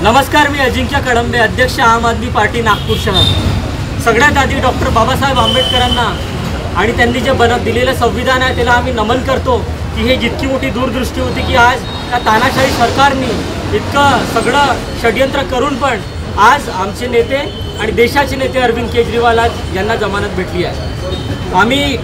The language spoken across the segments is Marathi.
नमस्कार, मी अजिंक्य कडंबे, अध्यक्ष आम आदमी पार्टी नागपूर शहर। सगळ्यात आधी डॉक्टर बाबासाहेब आंबेडकरांना आणि त्यांनी जे दिलेलं संविधान आहे त्याला आम्ही नमन करतो की हे जितकी मोठी दूरदृष्टी होती की आज त्या तानाशाही सरकारने इतकं सगळं षड्यंत्र करून पण आज आमचे नेते आणि देशाचे नेते अरविंद केजरीवाल यांना जमानत भेटली आहे। आम्ही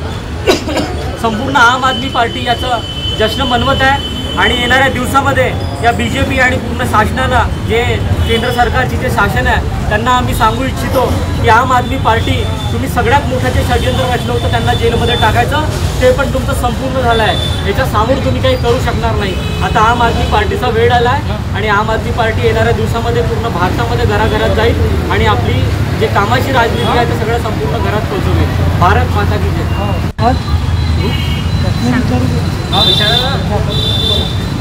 संपूर्ण आम आदमी पार्टी याचं जश्न मनवत आहे आणि येणाऱ्या दिवसामध्ये या बीजेपी आणि पूर्ण शासनाला जे केंद्र सरकारची जे शासन आहे त्यांना आम्ही सांगू इच्छितो की आम आदमी पार्टी तुम्ही सगळ्यात मोठं जे षड्यंत्र रचलं होतं त्यांना जेलमध्ये टाकायचं ते पण तुमचं संपूर्ण झालं आहे। याच्या समोर तुम्ही काही करू शकणार नाही। आता आम आदमी पार्टीचा वेळ आला आहे आणि आम आदमी पार्टी येणाऱ्या दिवसामध्ये पूर्ण भारतामध्ये घराघरात जाईल आणि आपली जे कामाची राजनीती आहे ते सगळं संपूर्ण घरात पोहोचवेल। भारत माता की जय।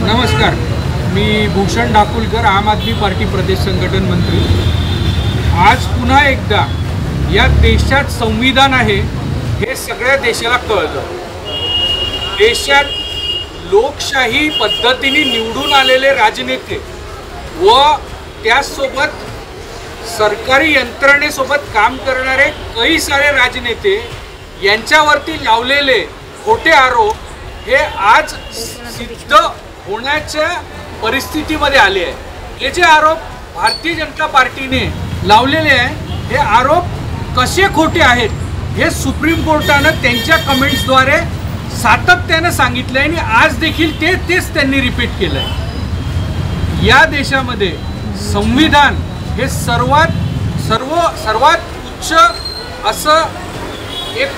नमस्कार, मी भूषण डाकुलकर, आम आदमी पार्टी प्रदेश संघटन मंत्री। आज पुन्हा एकदा या देशात संविधान आहे हे सगळ्या देशाला कळलं। देशात लोकशाही पद्धतीने निवडून आलेले राजनेते व त्यासोबत सरकारी यंत्रणेसोबत काम करणारे काही सारे राजनेते यांच्यावरती लावलेले खोटे आरोप हे आज सिद्ध होण्याच्या परिस्थितीमध्ये आले आहे। हे जे आरोप भारतीय जनता पार्टीने लावलेले आहे हे आरोप कसे खोटे आहेत हे सुप्रीम कोर्टानं त्यांच्या कमेंट्सद्वारे सातत्यानं सांगितलं आहे आणि आज देखील तेच त्यांनी रिपीट केलं आहे। या देशामध्ये संविधान हे सर्वात उच्च असं एक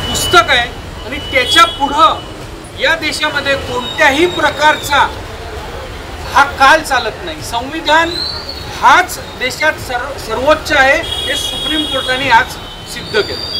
पुस्तक आहे आणि त्याच्या पुढं या देशामध्ये कोणत्याही प्रकारचा हा काल चालत नाही। संविधान हाच देशात सर्वोच्च आहे हे सुप्रीम कोर्टाने आज सिद्ध केलं।